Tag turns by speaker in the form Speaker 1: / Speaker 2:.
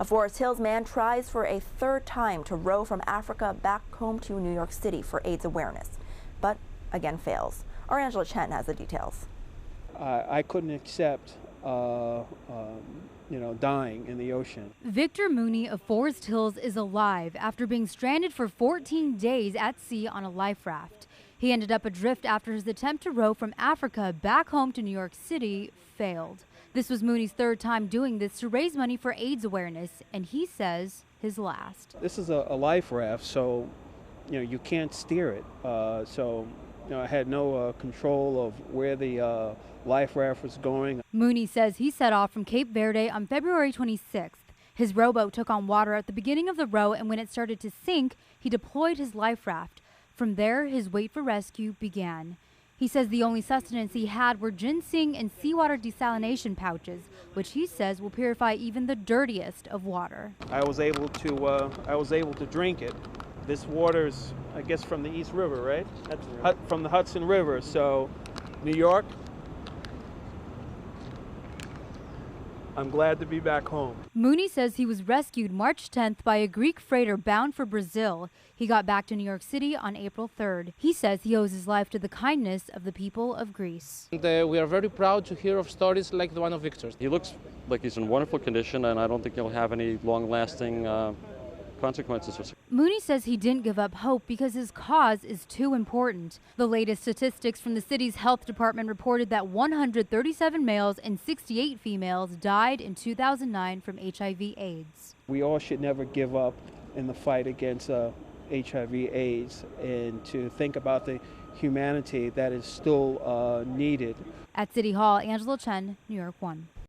Speaker 1: A Forest Hills man tries for a third time to row from Africa back home to New York City for AIDS awareness, but again fails. Our Angela Chen has the details.
Speaker 2: I couldn't accept, dying in the ocean.
Speaker 3: Victor Mooney of Forest Hills is alive after being stranded for 14 days at sea on a life raft. He ended up adrift after his attempt to row from Africa back home to New York City failed. This was Mooney's third time doing this to raise money for AIDS awareness, and he says his last.
Speaker 2: This is a life raft, so you can't steer it. I had no control of where the life raft was going.
Speaker 3: Mooney says he set off from Cape Verde on February 26th. His rowboat took on water at the beginning of the row, and when it started to sink, he deployed his life raft. From there, his wait for rescue began. He says the only sustenance he had were ginseng and seawater desalination pouches, which he says will purify even the dirtiest of water.
Speaker 2: I was able to drink it. This water's, I guess, from the East River, right? From the Hudson River. So, New York, I'm glad to be back home.
Speaker 3: Mooney says he was rescued March 10th by a Greek freighter bound for Brazil. He got back to New York City on April 3rd. He says he owes his life to the kindness of the people of Greece.
Speaker 4: We are very proud to hear of stories like the one of Victor.
Speaker 5: He looks like he's in wonderful condition, and I don't think he'll have any long-lasting consequences.
Speaker 3: Mooney says he didn't give up hope because his cause is too important. The latest statistics from the city's health department reported that 137 males and 68 females died in 2009 from HIV/AIDS.
Speaker 2: We all should never give up in the fight against HIV/AIDS, and to think about the humanity that is still needed.
Speaker 3: At City Hall, Angela Chen, New York 1.